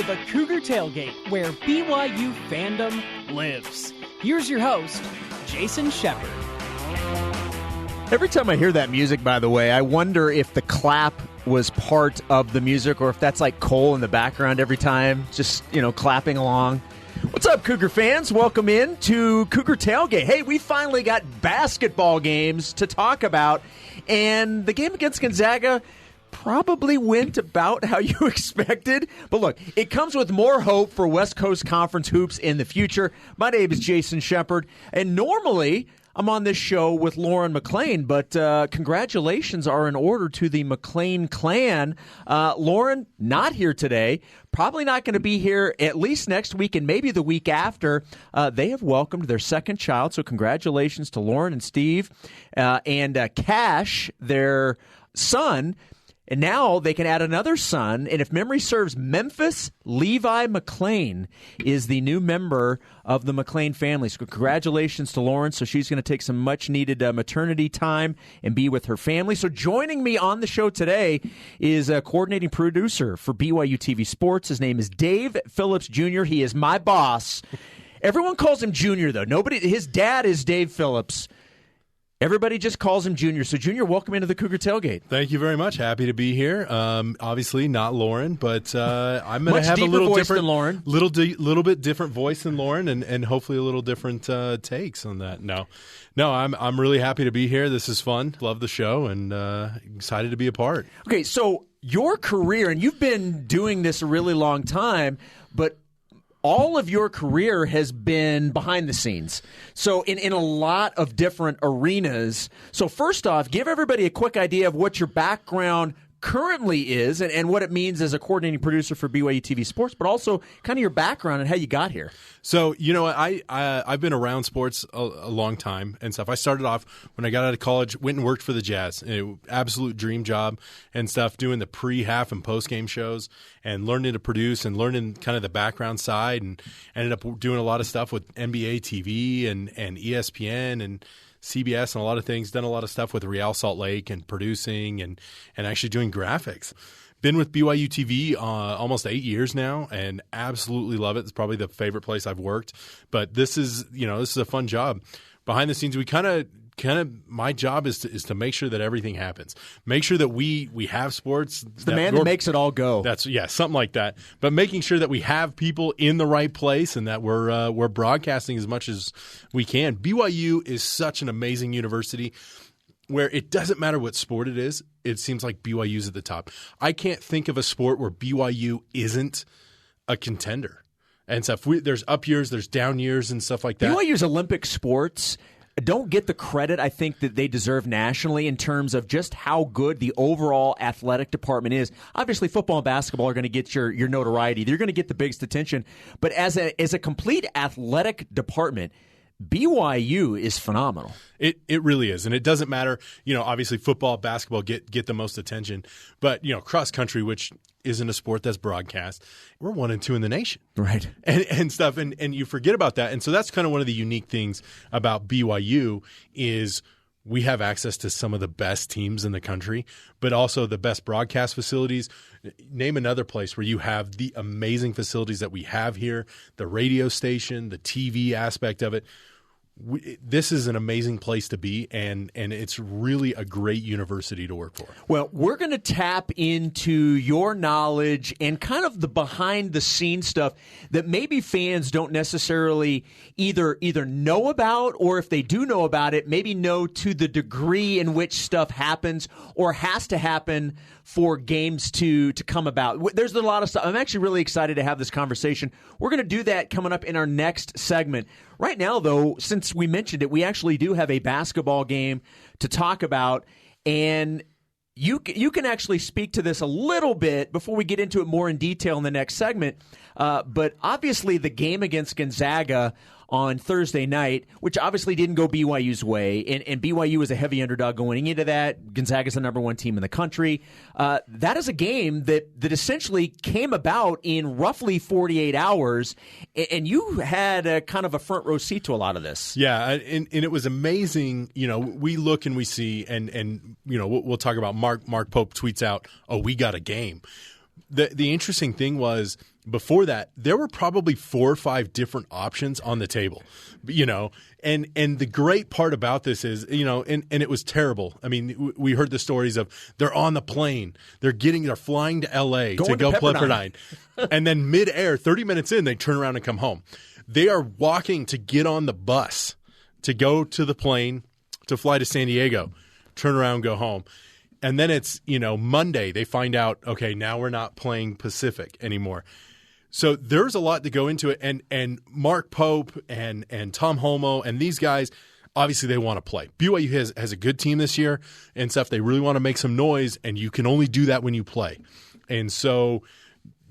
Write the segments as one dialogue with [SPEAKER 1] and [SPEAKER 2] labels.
[SPEAKER 1] the Cougar Tailgate, where BYU fandom lives. Here's your host, Jason Shepard.
[SPEAKER 2] Every time I hear that music, by the way, I wonder if the clap was part of the music or if that's like Cole in the background every time, just, clapping along. What's up, Cougar fans? Welcome in to Cougar Tailgate. Hey, we finally got basketball games to talk about, and the game against Gonzaga probably went about how you expected. But look, it comes with more hope for West Coast Conference hoops in the future. My name is Jason Shepard, and normally I'm on this show with Lauren McLean, but congratulations are in order to the McLean clan. Lauren, not here today, probably not going to be here at least next week and maybe the week after. They have welcomed their second child, so congratulations to Lauren and Steve and Cash, their son. And now they can add another son, and if memory serves, Memphis Levi McLean is the new member of the McLean family. So congratulations to Lauren. So she's going to take some much-needed maternity time and be with her family. So joining me on the show today is a coordinating producer for BYUtv Sports. His name is Dave Phillips Jr. He is my boss. Everyone calls him Junior, though. His dad is Dave Phillips. Everybody just calls him Junior. So, Junior, welcome into the Cougar Tailgate.
[SPEAKER 3] Thank you very much. Happy to be here. Obviously, not Lauren, but I'm going to have a little
[SPEAKER 2] voice
[SPEAKER 3] different,
[SPEAKER 2] than Lauren.
[SPEAKER 3] little bit different voice than Lauren, and hopefully a little different takes on that. No, I'm really happy to be here. This is fun. Love the show, and excited to be a part.
[SPEAKER 2] Okay, so your career, and you've been doing this a really long time, but all of your career has been behind the scenes, so in a lot of different arenas. So first off, give everybody a quick idea of what your background currently is and what it means as a coordinating producer for BYUtv Sports, but also kind of your background and how you got here.
[SPEAKER 3] So, I've been around sports a long time and stuff. I started off when I got out of college, went and worked for the Jazz. Absolute dream job and stuff, doing the pre, half, and post-game shows and learning to produce and learning kind of the background side, and ended up doing a lot of stuff with NBA TV and ESPN and CBS and a lot of things. Done a lot of stuff with Real Salt Lake and producing and actually doing graphics. Been with BYUtv almost 8 years now, and absolutely love it. It's probably the favorite place I've worked. But this is a fun job. Behind the scenes, we kind of my job is to make sure that everything happens. Make sure that we have sports.
[SPEAKER 2] It's the man that makes it all go.
[SPEAKER 3] Something like that. But making sure that we have people in the right place and that we're broadcasting as much as we can. BYU is such an amazing university where it doesn't matter what sport it is. It seems like BYU's at the top. I can't think of a sport where BYU isn't a contender and stuff. There's up years, there's down years and stuff like that.
[SPEAKER 2] BYU's Olympic sports don't get the credit I think that they deserve nationally in terms of just how good the overall athletic department is. Obviously, football and basketball are going to get your notoriety. They're going to get the biggest attention. But as a complete athletic department, BYU is phenomenal.
[SPEAKER 3] It really is, and it doesn't matter. Obviously, football, basketball get the most attention, but cross country, which isn't a sport that's broadcast, we're 1 and 2 in the nation,
[SPEAKER 2] right?
[SPEAKER 3] And stuff, and you forget about that, and so that's kind of one of the unique things about BYU is we have access to some of the best teams in the country, but also the best broadcast facilities. Name another place where you have the amazing facilities that we have here, the radio station, the TV aspect of it. This is an amazing place to be, and it's really a great university to work for.
[SPEAKER 2] Well, we're going to tap into your knowledge and kind of the behind-the-scenes stuff that maybe fans don't necessarily either know about, or if they do know about it, maybe know to the degree in which stuff happens or has to happen for games to come about. There's a lot of stuff. I'm actually really excited to have this conversation. We're going to do that coming up in our next segment. Right now, though, since we mentioned it, we actually do have a basketball game to talk about, and you can actually speak to this a little bit before we get into it more in detail in the next segment. But obviously, the game against Gonzaga on Thursday night, which obviously didn't go BYU's way, and BYU was a heavy underdog going into that. Gonzaga's the number one team in the country. That is a game that essentially came about in roughly 48 hours, and you had a kind of a front row seat to a lot of this.
[SPEAKER 3] Yeah, and it was amazing. We look and we see, and we'll talk about Mark Pope tweets out, "Oh, we got a game." The interesting thing was before that, there were probably 4 or 5 different options on the table, and the great part about this is, and it was terrible. I mean, we heard the stories of they're on the plane, they're flying to LA to go play Pepperdine. And then midair, 30 minutes in, they turn around and come home. They are walking to get on the bus to go to the plane to fly to San Diego, turn around, go home. And then it's, Monday, they find out, okay, now we're not playing Pacific anymore. So there's a lot to go into it. And Mark Pope and Tom Holmoe and these guys, obviously they want to play. BYU has a good team this year and stuff. They really want to make some noise, and you can only do that when you play. And so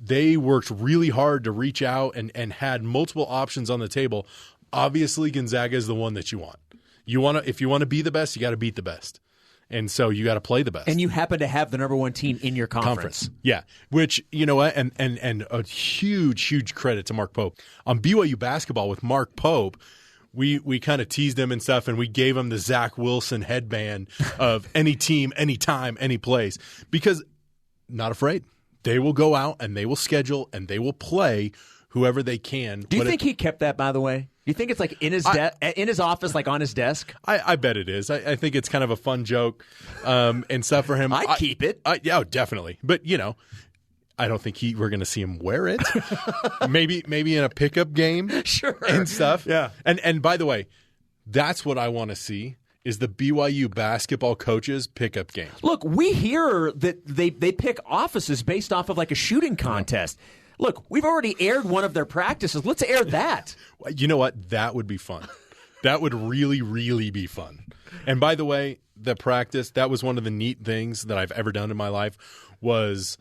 [SPEAKER 3] they worked really hard to reach out and had multiple options on the table. Obviously, Gonzaga is the one that you want. If you want to be the best, you got to beat the best. And so you got to play the best.
[SPEAKER 2] And you happen to have the number 1 team in your conference.
[SPEAKER 3] Yeah, which, you know what, and a huge credit to Mark Pope. On BYU basketball with Mark Pope, we kind of teased him and stuff, and we gave him the Zach Wilson headband of any team, any time, any place, because not afraid. They will go out and they will schedule and they will play whoever they can.
[SPEAKER 2] Do you think he kept that, by the way? Do you think it's like in his office, like on his desk?
[SPEAKER 3] I bet it is. I think it's kind of a fun joke and stuff for him.
[SPEAKER 2] I'd keep it.
[SPEAKER 3] Yeah, definitely. But, I don't think we're going to see him wear it. maybe in a pickup game,
[SPEAKER 2] sure,
[SPEAKER 3] and stuff.
[SPEAKER 2] Yeah.
[SPEAKER 3] And by the way, that's what I want to see is the BYU basketball coaches pickup game.
[SPEAKER 2] Look, we hear that they pick offices based off of like a shooting contest. Yeah. Look, we've already aired one of their practices. Let's air that.
[SPEAKER 3] You know what? That would be fun. That would really, really be fun. And by the way, the practice, that was one of the neat things that I've ever done in my life was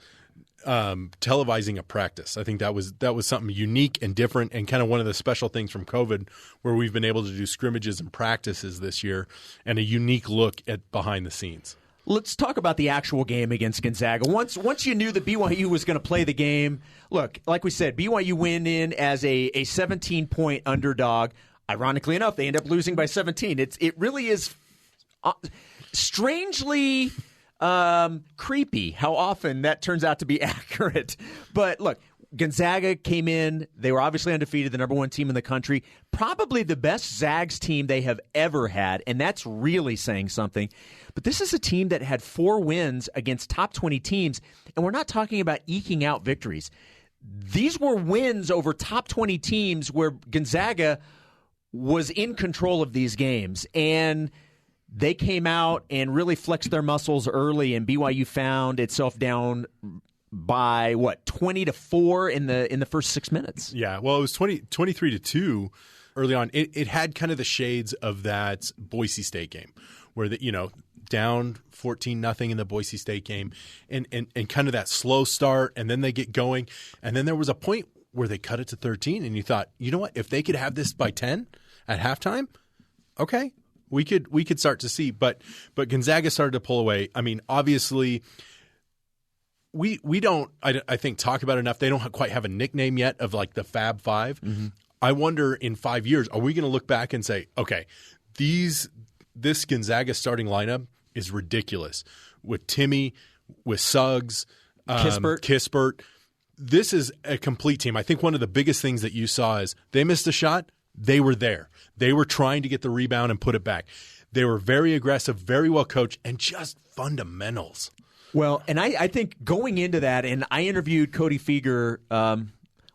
[SPEAKER 3] televising a practice. I think that was something unique and different and kind of one of the special things from COVID where we've been able to do scrimmages and practices this year and a unique look at behind the scenes.
[SPEAKER 2] Let's talk about the actual game against Gonzaga. Once you knew that BYU was going to play the game, look, like we said, BYU went in as a 17-point underdog. Ironically enough, they end up losing by 17. It really is strangely creepy how often that turns out to be accurate. But look, Gonzaga came in. They were obviously undefeated, the number 1 team in the country, probably the best Zags team they have ever had, and that's really saying something. But this is a team that had 4 wins against top 20 teams, and we're not talking about eking out victories. These were wins over top 20 teams where Gonzaga was in control of these games, and they came out and really flexed their muscles early, and BYU found itself down by 20-4 in the first 6 minutes.
[SPEAKER 3] Yeah, well, it was 23-2 early on. It had kind of the shades of that Boise State game where down 14-0 in the Boise State game and kind of that slow start, and then they get going, and then there was a point where they cut it to 13 and you thought, you know what, if they could have this by 10 at halftime, okay, we could start to see, but Gonzaga started to pull away. I mean, obviously we don't, I think, talk about it enough. They don't quite have a nickname yet of like the Fab Five. Mm-hmm. I wonder in 5 years, are we going to look back and say, okay, this Gonzaga starting lineup is ridiculous with Timmy, with Suggs, Kispert. This is a complete team. I think one of the biggest things that you saw is they missed a shot. They were there. They were trying to get the rebound and put it back. They were very aggressive, very well coached, and just fundamentals.
[SPEAKER 2] Well, and I think going into that, and I interviewed Cody Feger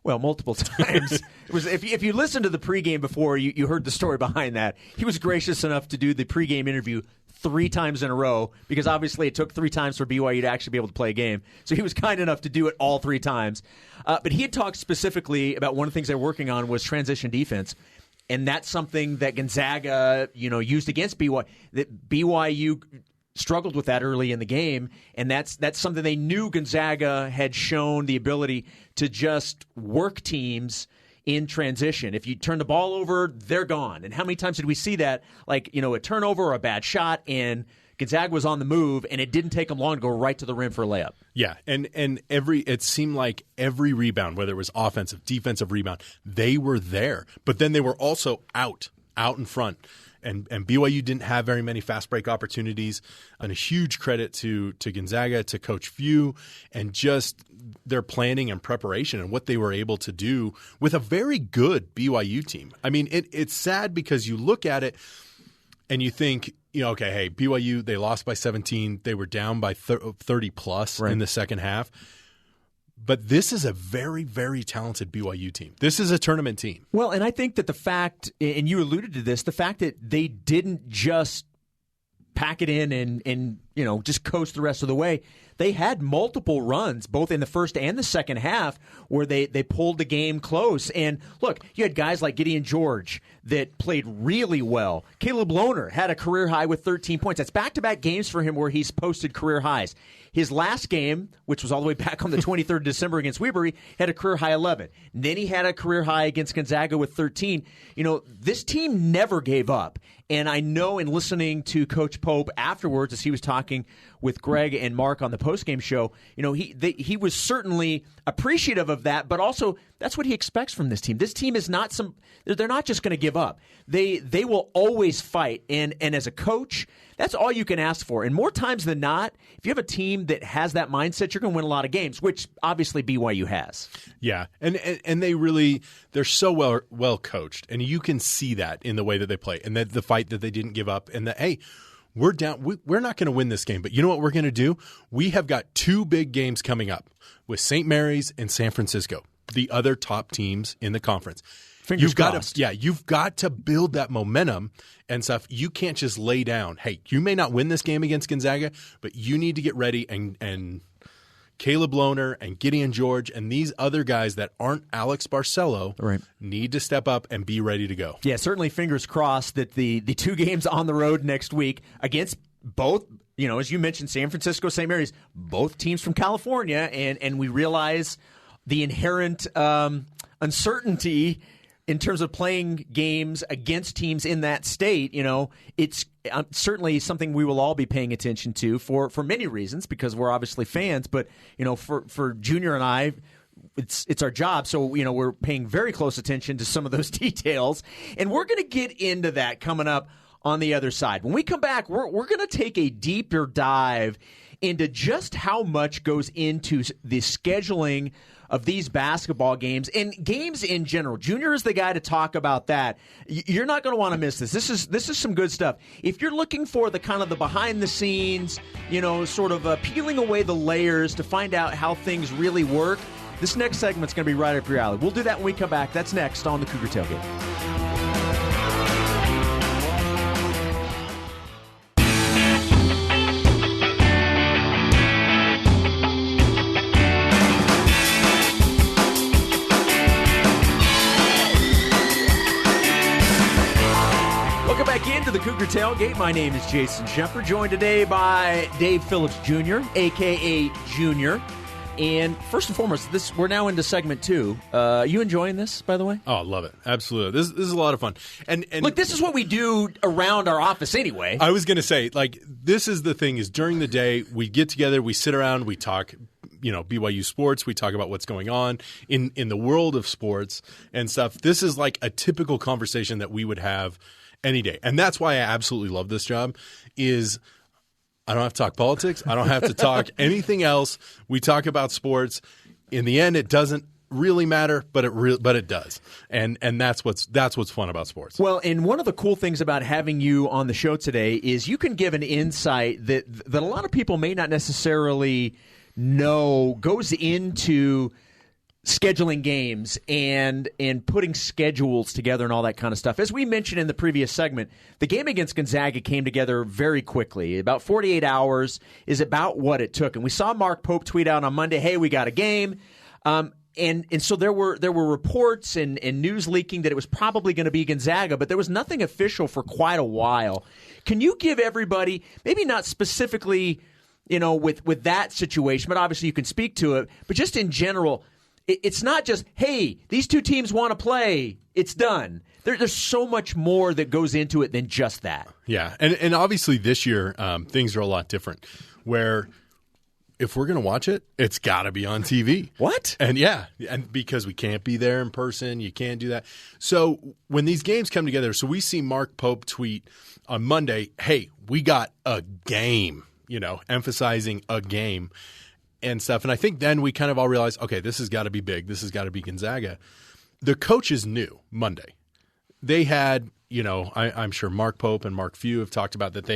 [SPEAKER 2] multiple times. It was if you listened to the pregame before, you heard the story behind that. He was gracious enough to do the pregame interview 3 times in a row because obviously it took 3 times for BYU to actually be able to play a game. So he was kind enough to do it all 3 times. But he had talked specifically about one of the things they're working on was transition defense. And that's something that Gonzaga, used against BYU. That BYU struggled with that early in the game, and that's something they knew Gonzaga had shown the ability to just work teams in transition. If you turn the ball over, they're gone. And how many times did we see that? Like, a turnover or a bad shot, and Gonzaga was on the move, and it didn't take them long to go right to the rim for a layup.
[SPEAKER 3] Yeah, and it seemed like every rebound, whether it was offensive, defensive rebound, they were there. But then they were also out in front. and BYU didn't have very many fast break opportunities. And a huge credit to Gonzaga, to Coach Few, and just their planning and preparation and what they were able to do with a very good BYU team. I mean, it's sad because you look at it and you think, okay, hey, BYU, they lost by 17. They were down by 30 plus in the second half. But this is a very, very talented BYU team. This is a tournament team.
[SPEAKER 2] Well, and I think that the fact, and you alluded to this, the fact that they didn't just pack it in and just coast the rest of the way. They had multiple runs, both in the first and the second half, where they pulled the game close. And look, you had guys like Gideon George that played really well. Caleb Lohner had a career high with 13 points. That's back-to-back games for him where he's posted career highs. His last game, which was all the way back on the 23rd of December against Weberry, had a career high 11. And then he had a career high against Gonzaga with 13. This team never gave up. And I know in listening to Coach Pope afterwards, as he was talking with Greg and Mark on the postgame show, he was certainly appreciative of that, but also that's what he expects from this team. This team is not they're not just going to give up. They will always fight. And as a coach, that's all you can ask for. And more times than not, if you have a team that has that mindset, you're going to win a lot of games, which obviously BYU has.
[SPEAKER 3] Yeah, and they're so well coached, and you can see that in the way that they play, and the fight that they didn't give up, and that, hey, we're down. We're not going to win this game, but you know what we're going to do? We have got two big games coming up with St. Mary's and San Francisco, the other top teams in the conference.
[SPEAKER 2] Fingers crossed.
[SPEAKER 3] You've got to build that momentum and stuff. You can't just lay down. Hey, you may not win this game against Gonzaga, but you need to get ready. And Caleb Lohner and Gideon George and these other guys that aren't Alex Barcelo need to step up and be ready to go.
[SPEAKER 2] Yeah, certainly fingers crossed that the two games on the road next week against both, as you mentioned, San Francisco, St. Mary's, both teams from California, and we realize the inherent uncertainty in terms of playing games against teams in that state. It's certainly something we will all be paying attention to for many reasons, because we're obviously fans. But for Junior and I, it's our job, so we're paying very close attention to some of those details, and we're going to get into that coming up on the other side. When we come back, we're going to take a deeper dive into just how much goes into the scheduling of these basketball games and games in general. Junior is the guy to talk about that. You're not going to want to miss this. This is some good stuff. If you're looking for the kind of the behind the scenes, sort of peeling away the layers to find out how things really work, this next segment's going to be right up your alley. We'll do that when we come back. That's next on the Cougar Tailgate. Into the Cougar Tailgate. My name is Jason Shepard, joined today by Dave Phillips Jr., a.k.a. Junior. And first and foremost, we're now into segment 2. You enjoying this, by the way?
[SPEAKER 3] Oh, love it. Absolutely. This is a lot of fun. And
[SPEAKER 2] look, this is what we do around our office anyway.
[SPEAKER 3] I was going to say, this is the thing, is during the day, we get together, we sit around, we talk BYU sports. We talk about what's going on in the world of sports and stuff. This is like a typical conversation that we would have any day. And that's why I absolutely love this job, is I don't have to talk politics. I don't have to talk anything else. We talk about sports. In the end, it doesn't really matter, but it does. And that's what's fun about sports.
[SPEAKER 2] Well, and one of the cool things about having you on the show today is you can give an insight that a lot of people may not necessarily know goes into scheduling games and putting schedules together and all that kind of stuff. As we mentioned in the previous segment, the game against Gonzaga came together very quickly. About 48 hours is about what it took. And we saw Mark Pope tweet out on Monday, hey, we got a game. And so there were reports and news leaking that it was probably going to be Gonzaga, but there was nothing official for quite a while. Can you give everybody, maybe not specifically, with that situation, but obviously you can speak to it, but just in general, it's not just, hey, these two teams want to play, it's done. There's so much more that goes into it than just that.
[SPEAKER 3] Yeah, and obviously this year things are a lot different, where if we're going to watch it, it's got to be on TV.
[SPEAKER 2] What?
[SPEAKER 3] And and because we can't be there in person, you can't do that. So when these games come together, so we see Mark Pope tweet on Monday, hey, we got a game, emphasizing a game and stuff. And I think then we kind of all realize, okay, this has got to be big. This has got to be Gonzaga. The coaches knew Monday. They had, I'm sure Mark Pope and Mark Few have talked about that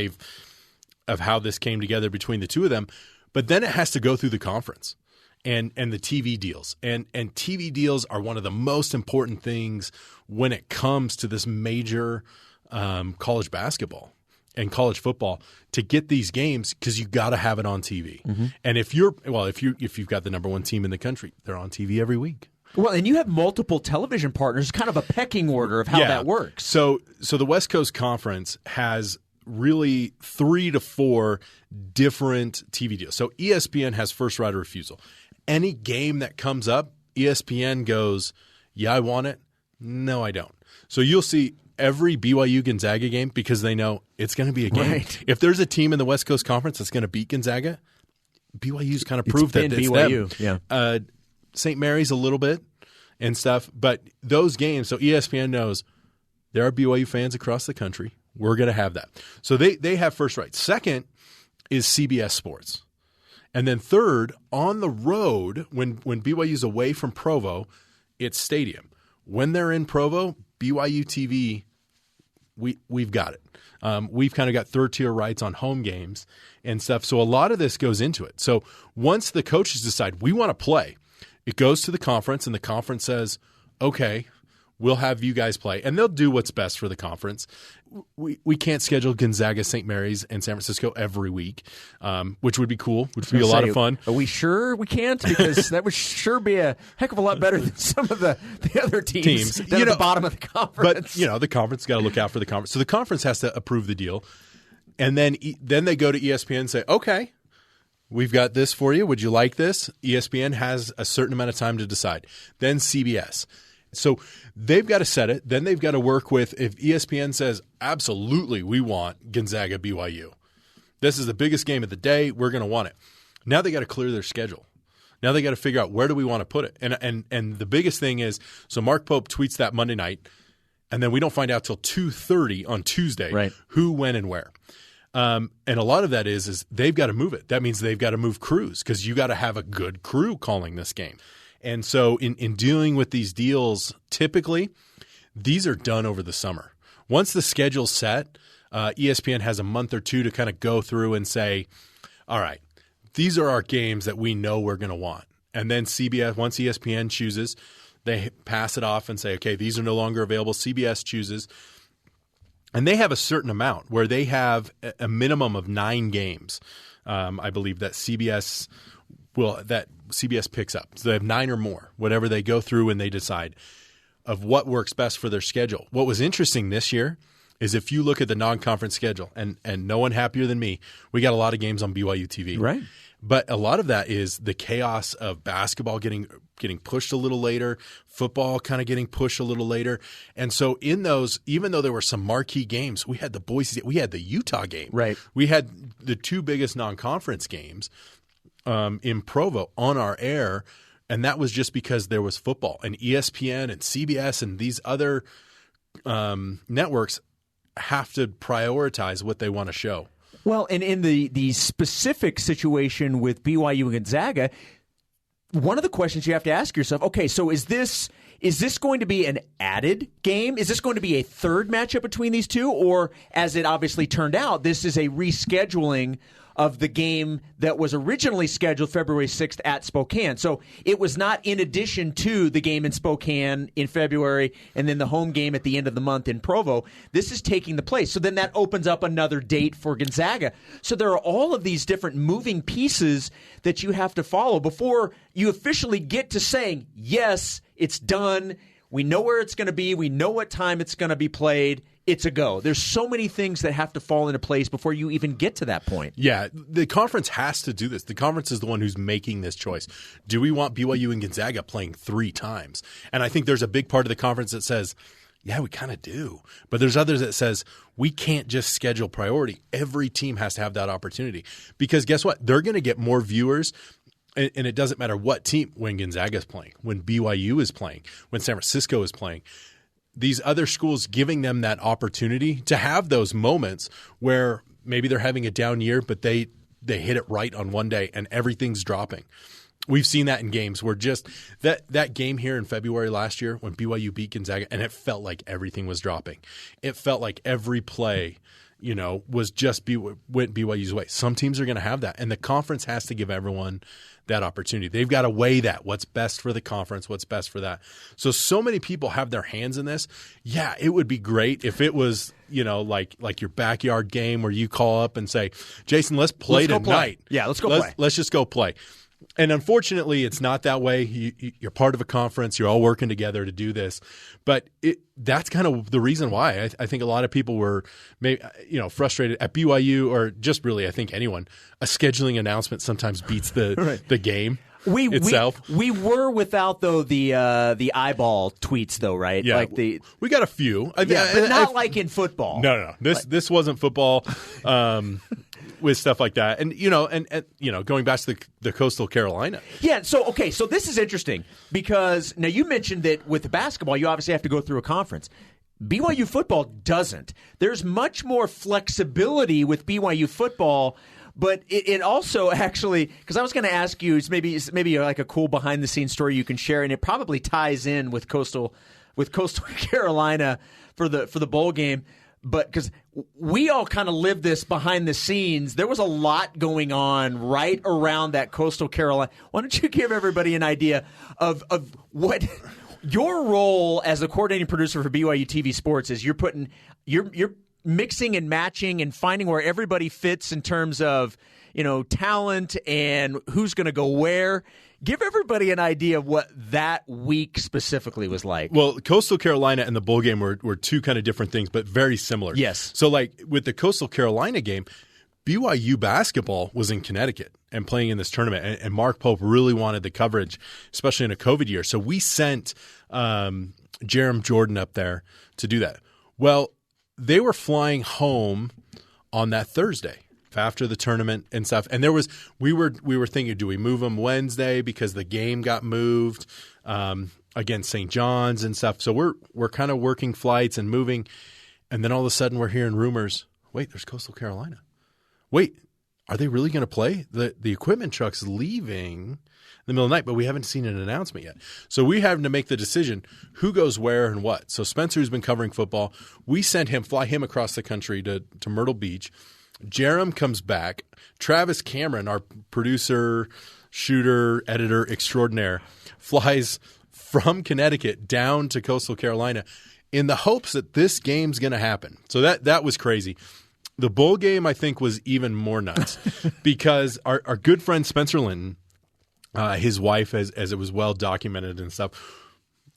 [SPEAKER 3] of how this came together between the two of them. But then it has to go through the conference and the TV deals. And TV deals are one of the most important things when it comes to this major college basketball and college football to get these games, because you got to have it on TV. Mm-hmm. And if you've got the number one team in the country, they're on TV every week.
[SPEAKER 2] Well, and you have multiple television partners, kind of a pecking order of how that works.
[SPEAKER 3] So the West Coast Conference has really 3 to 4 different TV deals. So ESPN has first right of refusal. Any game that comes up, ESPN goes, yeah, I want it. No, I don't. So you'll see every BYU Gonzaga game, because they know it's going to be a game. Right. If there's a team in the West Coast Conference that's going to beat Gonzaga, BYU's kind of proved that it's
[SPEAKER 2] BYU.
[SPEAKER 3] them. Yeah. St. Mary's a little bit and stuff, but those games, so ESPN knows there are BYU fans across the country. We're going to have that. So they have first right. Second is CBS Sports. And then third, on the road, when BYU's away from Provo, it's Stadium. When they're in Provo, BYUtv, we've got it. We've kind of got third-tier rights on home games and stuff. So a lot of this goes into it. So once the coaches decide we want to play, it goes to the conference, and the conference says, okay, we'll have you guys play. And they'll do what's best for the conference. We can't schedule Gonzaga, St. Mary's, and San Francisco every week, which would be cool, which would be a lot of fun.
[SPEAKER 2] Are we sure we can't? Because that would sure be a heck of a lot better than some of the other teams at the bottom of the conference.
[SPEAKER 3] But, the conference got to look out for the conference. So the conference has to approve the deal. And then they go to ESPN and say, okay, we've got this for you. Would you like this? ESPN has a certain amount of time to decide. Then CBS. So they've got to set it. Then they've got to work with, if ESPN says, absolutely, we want Gonzaga BYU. This is the biggest game of the day. We're going to want it. Now they got to clear their schedule. Now they got to figure out, where do we want to put it? And the biggest thing is, so Mark Pope tweets that Monday night, and then we don't find out till 2:30 on Tuesday who, when, and where. And a lot of that is they've got to move it. That means they've got to move crews, because you got to have a good crew calling this game. And so in dealing with these deals, typically these are done over the summer. Once the schedule's set, ESPN has a month or two to kind of go through and say, all right, these are our games that we know we're going to want. And then CBS, once ESPN chooses, they pass it off and say, okay, these are no longer available. CBS chooses. And they have a certain amount where they have a minimum of 9 games, I believe, that CBS picks up. So they have 9 or more, whatever they go through and they decide of what works best for their schedule. What was interesting this year is, if you look at the non-conference schedule, and no one happier than me, we got a lot of games on BYUtv.
[SPEAKER 2] Right.
[SPEAKER 3] But a lot of that is the chaos of basketball getting pushed a little later, football kind of getting pushed a little later. And so in those, even though there were some marquee games, we had we had the Utah game.
[SPEAKER 2] Right.
[SPEAKER 3] We had the 2 biggest non-conference games in Provo on our air, and that was just because there was football. And ESPN and CBS and these other networks have to prioritize what they want to show.
[SPEAKER 2] Well, and in the specific situation with BYU and Gonzaga, one of the questions you have to ask yourself, okay, so is this going to be an added game? Is this going to be a third matchup between these two? Or, as it obviously turned out, this is a rescheduling of the game that was originally scheduled February 6th at Spokane. So it was not in addition to the game in Spokane in February and then the home game at the end of the month in Provo. This is taking the place. So then that opens up another date for Gonzaga. So there are all of these different moving pieces that you have to follow before you officially get to saying, yes, it's done. We know where it's going to be. We know what time it's going to be played. It's a go. There's so many things that have to fall into place before you even get to that point.
[SPEAKER 3] Yeah, the conference has to do this. The conference is the one who's making this choice. Do we want BYU and Gonzaga playing 3 times? And I think there's a big part of the conference that says, Yeah, we kind of do. But there's others that says we can't just schedule priority. Every team has to have that opportunity because guess what? They're going to get more viewers, and it doesn't matter what team. When Gonzaga is playing, when BYU is playing, when San Francisco is playing, these other schools giving them that opportunity to have those moments where maybe they're having a down year, but they hit it right on one day and everything's dropping. We've seen that in games where just that game here in February last year when BYU beat Gonzaga, and it felt like everything was dropping. It felt like every play, was just went BYU's way. Some teams are going to have that, and the conference has to give everyone that opportunity. They've got to weigh that. What's best for the conference? What's best for that? So many people have their hands in this. Yeah, it would be great if it was, like your backyard game where you call up and say, Jason, let's play tonight.
[SPEAKER 2] Yeah, let's go play.
[SPEAKER 3] Let's just go play. And unfortunately, it's not that way. You're part of a conference. You're all working together to do this. But that's kind of the reason why I think a lot of people were maybe, frustrated at BYU or just really, I think anyone. A scheduling announcement sometimes beats the game itself.
[SPEAKER 2] We were without, though, the eyeball tweets, though, right?
[SPEAKER 3] Yeah, we got a few.
[SPEAKER 2] But not like in football.
[SPEAKER 3] No. This wasn't football. With stuff like that. And, going back to the Coastal Carolina.
[SPEAKER 2] Yeah, so this is interesting because now you mentioned that with the basketball, you obviously have to go through a conference. BYU football doesn't. There's much more flexibility with BYU football, but it also actually, because I was going to ask you, it's maybe like a cool behind-the-scenes story you can share, and it probably ties in with Coastal Carolina for the bowl game. But because we all kind of lived this behind the scenes, there was a lot going on right around that Coastal Carolina. Why don't you give everybody an idea of what your role as the coordinating producer for BYUtv Sports is? You're mixing and matching and finding where everybody fits in terms of talent and who's going to go where. Give everybody an idea of what that week specifically was like.
[SPEAKER 3] Well, Coastal Carolina and the bowl game were two kind of different things, but very similar.
[SPEAKER 2] Yes.
[SPEAKER 3] So, like with the Coastal Carolina game, BYU basketball was in Connecticut and playing in this tournament, and Mark Pope really wanted the coverage, especially in a COVID year. So we sent Jerem Jordan up there to do that. Well, they were flying home on that Thursday after the tournament and stuff. And we were thinking, do we move them Wednesday because the game got moved against St. John's and stuff. So we're kind of working flights and moving. And then all of a sudden we're hearing rumors, wait, there's Coastal Carolina. Wait, are they really going to play? The equipment truck's leaving in the middle of the night, but we haven't seen an announcement yet. So we having to make the decision who goes where and what. So Spencer, who's been covering football, we fly him across the country to Myrtle Beach. Jerem comes back. Travis Cameron, our producer, shooter, editor extraordinaire, flies from Connecticut down to Coastal Carolina in the hopes that this game's going to happen. So that was crazy. The bowl game, I think, was even more nuts because our good friend Spencer Linton, his wife, as it was well documented and stuff,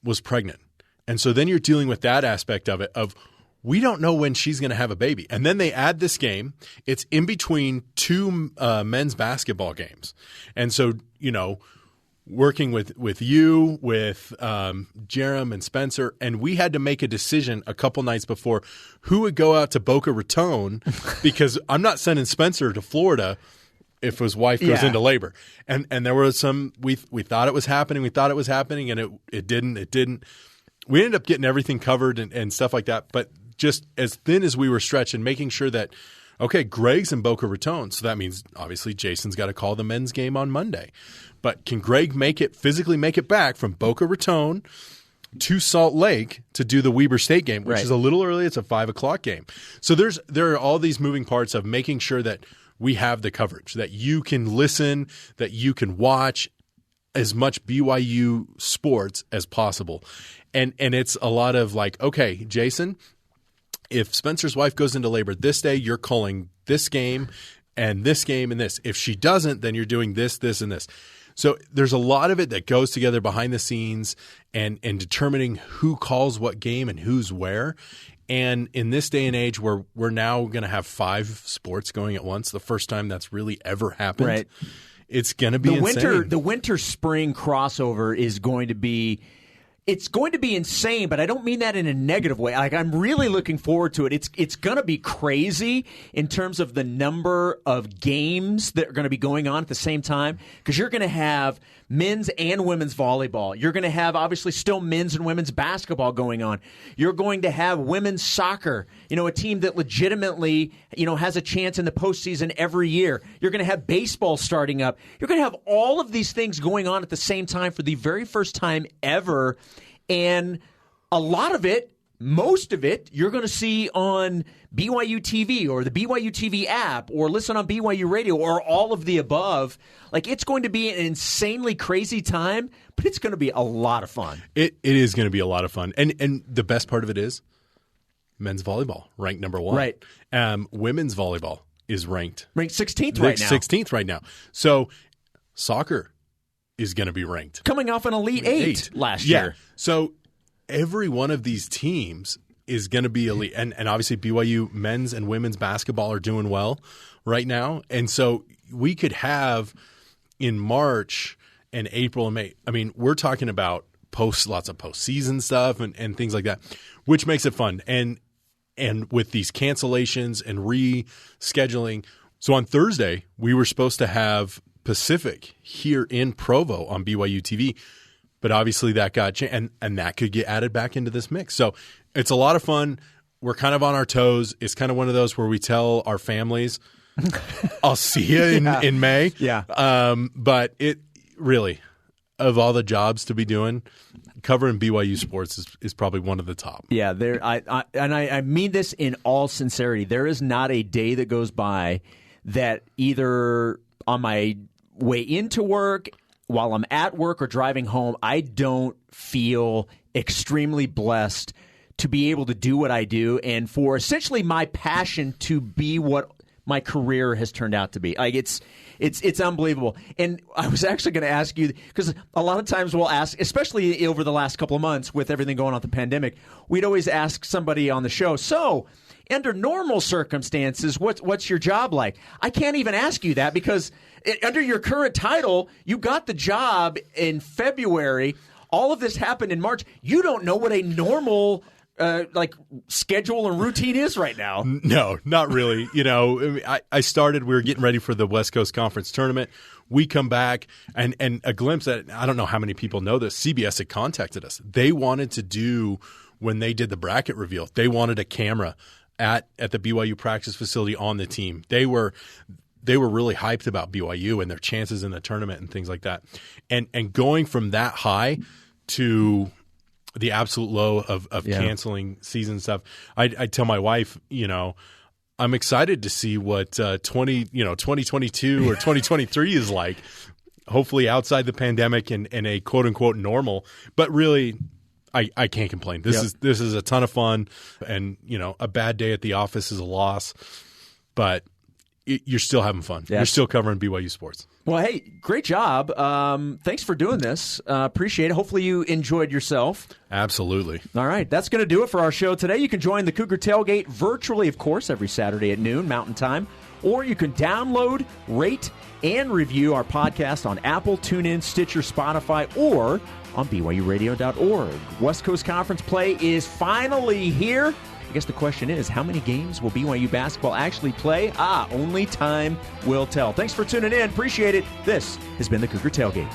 [SPEAKER 3] was pregnant. And so then you're dealing with that aspect of it of we don't know when she's going to have a baby. And then they add this game. It's in between two men's basketball games. And so, working with you, with Jerem and Spencer, and we had to make a decision a couple nights before who would go out to Boca Raton because I'm not sending Spencer to Florida if his wife goes into labor. And there was some we thought it was happening. And it didn't. We ended up getting everything covered and stuff like that. But just as thin as we were stretched and making sure that, okay, Greg's in Boca Raton. So that means obviously Jason's got to call the men's game on Monday. But can Greg physically make it back from Boca Raton to Salt Lake to do the Weber State game, which is a little early. It's a 5:00 game. So there are all these moving parts of making sure that we have the coverage, that you can listen, that you can watch as much BYU sports as possible. And it's a lot of like, okay, Jason, if Spencer's wife goes into labor this day, you're calling this game and this game and this. If she doesn't, then you're doing this, this, and this. So there's a lot of it that goes together behind the scenes and determining who calls what game and who's where. And in this day and age where we're now going to have 5 sports going at once, the first time that's really ever happened,
[SPEAKER 2] right.
[SPEAKER 3] It's going to be insane.
[SPEAKER 2] The winter-spring crossover is going to be It's going to be insane, but I don't mean that in a negative way. Like, I'm really looking forward to it. It's going to be crazy in terms of the number of games that are going to be going on at the same time, because you're going to have men's and women's volleyball. You're going to have, obviously, still men's and women's basketball going on. You're going to have women's soccer, a team that legitimately, has a chance in the postseason every year. You're going to have baseball starting up. You're going to have all of these things going on at the same time for the very first time ever. And a lot of it, most of it, you're going to see on BYUtv or the BYUtv app or listen on BYU Radio or all of the above. Like, it's going to be an insanely crazy time, but it's going to be a lot of fun.
[SPEAKER 3] It is going to be a lot of fun. And the best part of it is men's volleyball, ranked number 1.
[SPEAKER 2] Right.
[SPEAKER 3] Women's volleyball is ranked
[SPEAKER 2] 16th right now.
[SPEAKER 3] 16th right now. So soccer is going to be ranked.
[SPEAKER 2] Coming off an Elite Eight last year.
[SPEAKER 3] So every one of these teams is going to be elite. And obviously BYU men's and women's basketball are doing well right now. And so we could have in March and April and May, I mean, we're talking about lots of postseason stuff and things like that, which makes it fun. And with these cancellations and rescheduling. So on Thursday, we were supposed to have Pacific here in Provo on BYUtv, but obviously that got changed, and that could get added back into this mix. So it's a lot of fun. We're kind of on our toes. It's kind of one of those where we tell our families, I'll see you in May.
[SPEAKER 2] Yeah.
[SPEAKER 3] But it really, of all the jobs to be doing, covering BYU sports is probably one of the top.
[SPEAKER 2] Yeah, I mean this in all sincerity. There is not a day that goes by that either on my way into work, while I'm at work, or driving home, I don't feel extremely blessed to be able to do what I do and for essentially my passion to be what my career has turned out to be. Like, it's unbelievable. And I was actually going to ask you, because a lot of times we'll ask, especially over the last couple of months with everything going on with the pandemic, we'd always ask somebody on the show, so under normal circumstances, what's your job like? I can't even ask you that because under your current title, you got the job in February. All of this happened in March. You don't know what a normal schedule and routine is right now.
[SPEAKER 3] No, not really. I started, we were getting ready for the West Coast Conference tournament. We come back and a glimpse at, I don't know how many people know this, CBS had contacted us. They wanted to do, when they did the bracket reveal, they wanted a camera at the BYU practice facility on the team. They were really hyped about BYU and their chances in the tournament and things like that. And going from that high to the absolute low of canceling season stuff, I tell my wife, I'm excited to see what 2022 or 2023 is like. Hopefully outside the pandemic and a quote unquote normal, but really I can't complain. This is a ton of fun, and a bad day at the office is a loss, but you're still having fun. Yes. You're still covering BYU sports.
[SPEAKER 2] Well, hey, great job. Thanks for doing this. Appreciate it. Hopefully you enjoyed yourself.
[SPEAKER 3] Absolutely.
[SPEAKER 2] All right. That's going to do it for our show today. You can join the Cougar Tailgate virtually, of course, every Saturday at noon Mountain Time, or you can download, rate, and review our podcast on Apple, TuneIn, Stitcher, Spotify, or on BYURadio.org. West Coast Conference play is finally here. I guess the question is, how many games will BYU basketball actually play? Only time will tell. Thanks for tuning in. Appreciate it. This has been the Cougar Tailgate.